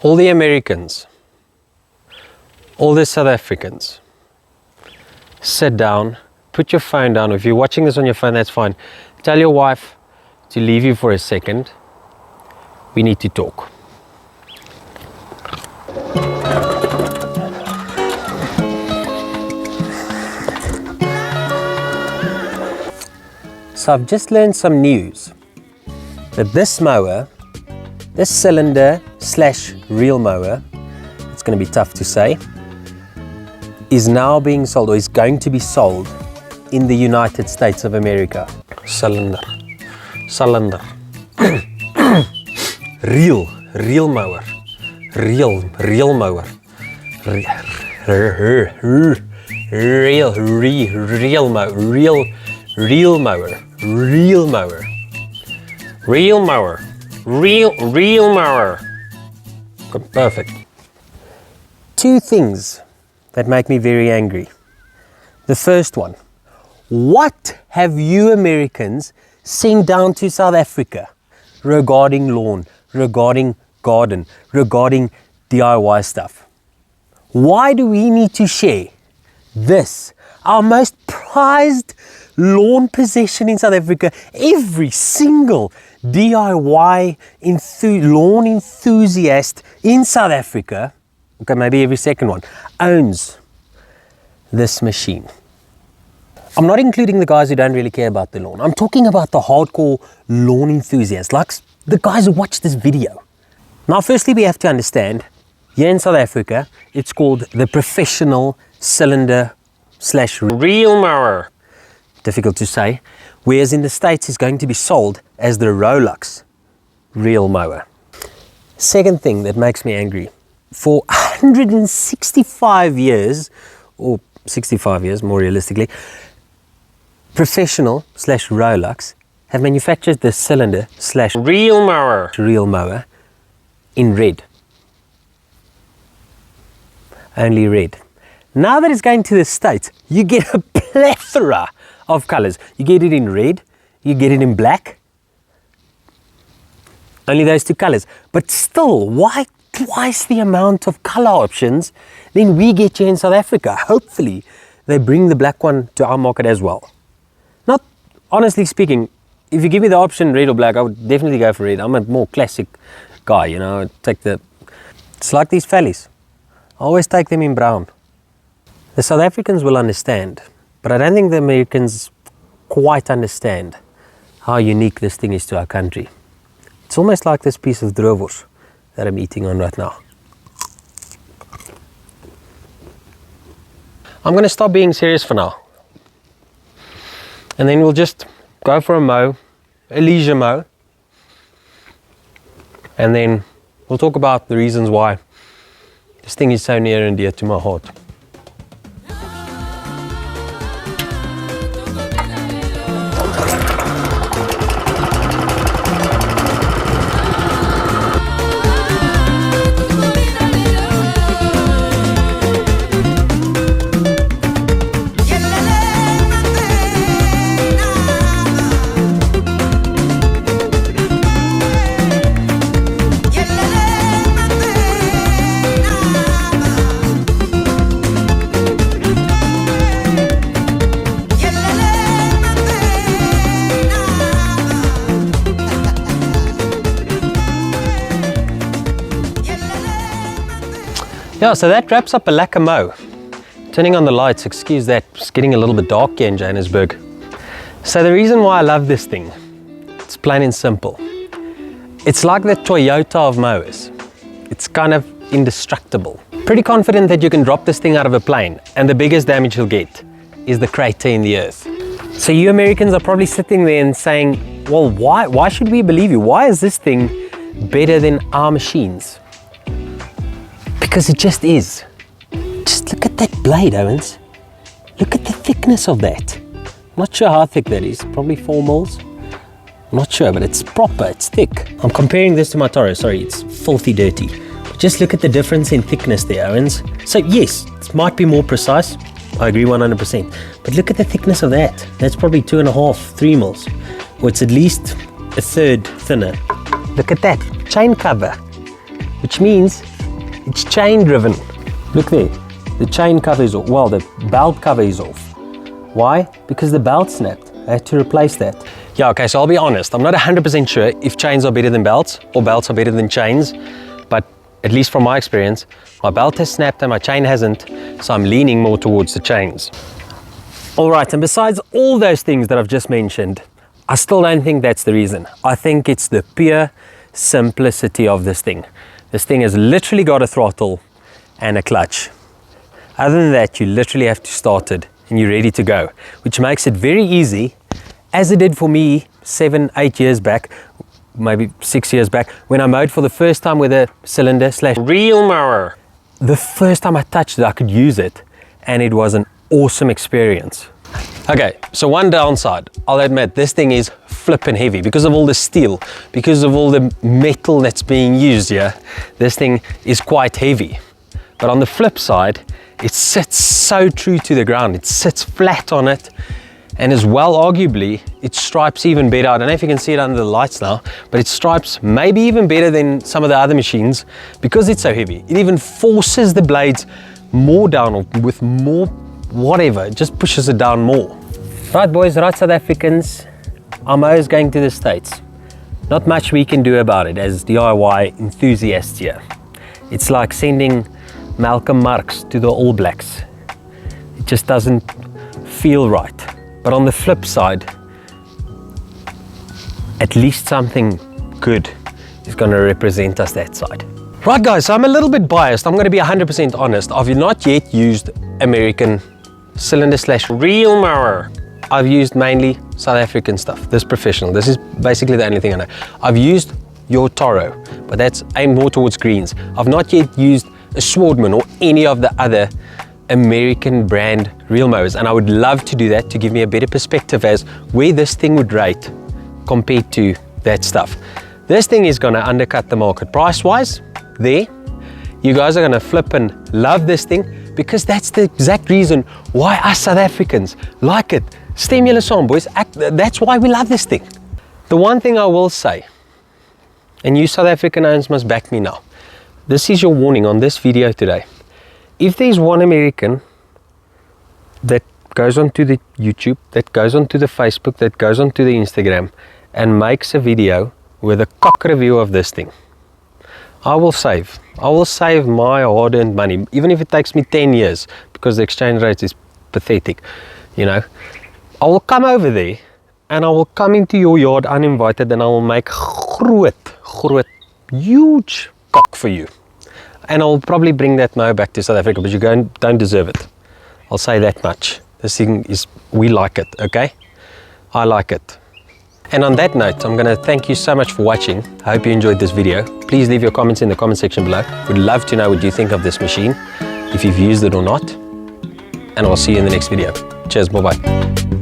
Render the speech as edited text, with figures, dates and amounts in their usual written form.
all the Americans, all the South Africans, sit down, put your phone down. If you're watching this on your phone, that's fine. Tell your wife to leave you for a second. We need to talk. So I've just learned some news that this mower, this cylinder / reel mower, it's going to be tough to say, is now being sold, or is going to be sold in the United States of America. Cylinder. Reel mower. Reel mower. Real mower. Perfect. Two things that make me very angry. The first one, what have you Americans sent down to South Africa regarding lawn, regarding garden, regarding DIY stuff? Why do we need to share this, our most prized lawn possession in South Africa? Every single DIY lawn enthusiast in South Africa, okay, maybe every second one, owns this machine. I'm not including the guys who don't really care about the lawn. I'm talking about the hardcore lawn enthusiasts, like the guys who watch this video. Now, firstly, we have to understand, here in South Africa, it's called the professional cylinder / reel mower. Difficult to say. Whereas in the States, it's going to be sold as the Rolux reel mower. Second thing that makes me angry, for 165 years, or 65 years more realistically, professional / Rolux have manufactured the cylinder / reel mower in red. Only red. Now that it's going to the States, you get a plethora of colors. You get it in red, you get it in black. Only those two colors. But still, why twice the amount of color options than we get here in South Africa? Hopefully, they bring the black one to our market as well. Not, honestly speaking, if you give me the option red or black, I would definitely go for red. I'm a more classic guy, you know. It's like these fellies. I always take them in brown. The South Africans will understand, but I don't think the Americans quite understand how unique this thing is to our country. It's almost like this piece of droewors that I'm eating on right now. I'm going to stop being serious for now. And then we'll just go for a leisure mow. And then we'll talk about the reasons why this thing is so near and dear to my heart. Yeah, so that wraps up a lekker mow. Turning on the lights, excuse that, it's getting a little bit dark here in Johannesburg. So the reason why I love this thing, it's plain and simple. It's like the Toyota of mowers. It's kind of indestructible. Pretty confident that you can drop this thing out of a plane and the biggest damage you'll get is the crater in the earth. So you Americans are probably sitting there and saying, well, why should we believe you? Why is this thing better than our machines? Because it just is. Just look at that blade, Owens. Look at the thickness of that. Not sure how thick that is, probably 4 mils. Not sure, but it's proper, it's thick. I'm comparing this to my Toro, sorry, it's filthy dirty. But just look at the difference in thickness there, Owens. So yes, it might be more precise, I agree 100%. But look at the thickness of that. That's probably 2.5, 3 mils. Or it's at least a third thinner. Look at that, chain cover. Which means It's chain driven. Look there, the chain cover is off. Well, the belt cover is off. Why? Because the belt snapped. I had to replace that. Yeah, okay, so I'll be honest. I'm not 100% sure if chains are better than belts or belts are better than chains, but at least from my experience, my belt has snapped and my chain hasn't, so I'm leaning more towards the chains. All right, and besides all those things that I've just mentioned, I still don't think that's the reason. I think it's the pure simplicity of this thing. This thing has literally got a throttle and a clutch. Other than that, you literally have to start it and you're ready to go, which makes it very easy, as it did for me 7-8 years back, maybe 6 years back, when I mowed for the first time with a cylinder / reel mower. The first time I touched it, I could use it, and it was an awesome experience. Okay, so one downside, I'll admit, this thing is flippin' heavy because of all the steel, because of all the metal that's being used here. This thing is quite heavy. But on the flip side, it sits so true to the ground. It sits flat on it, and as well, arguably, it stripes even better. I don't know if you can see it under the lights now, but it stripes maybe even better than some of the other machines because it's so heavy. It even forces the blades more down, or with more whatever, it just pushes it down more. Right boys, right South Africans, our mower is going to the States. Not much we can do about it as DIY enthusiasts here. It's like sending Malcolm Marx to the All Blacks. It just doesn't feel right. But on the flip side, at least something good is going to represent us that side. Right guys, so I'm a little bit biased. I'm going to be 100% honest. I've not yet used American cylinder / reel mower. I've used mainly South African stuff, this professional. This is basically the only thing I know. I've used your Toro, but that's aimed more towards greens. I've not yet used a Swardman or any of the other American brand reel mowers, and I would love to do that to give me a better perspective as where this thing would rate compared to that stuff. This thing is going to undercut the market price-wise. There, you guys are going to flip and love this thing because that's the exact reason why us South Africans like it. Stimulus on, boys. That's why we love this thing. The one thing I will say, and you South African owners must back me now, this is your warning on this video today. If there's one American that goes onto the YouTube, that goes onto the Facebook, that goes onto the Instagram and makes a video with a cock review of this thing, I will save my hard-earned money, even if it takes me 10 years because the exchange rate is pathetic, you know. I will come over there and I will come into your yard uninvited and I will make groot, huge cock for you. And I'll probably bring that mower back to South Africa, but you don't deserve it. I'll say that much. This thing is, we like it, okay? I like it. And on that note, I'm going to thank you so much for watching. I hope you enjoyed this video. Please leave your comments in the comment section below. Would love to know what you think of this machine, if you've used it or not. And I'll see you in the next video. Cheers, bye-bye.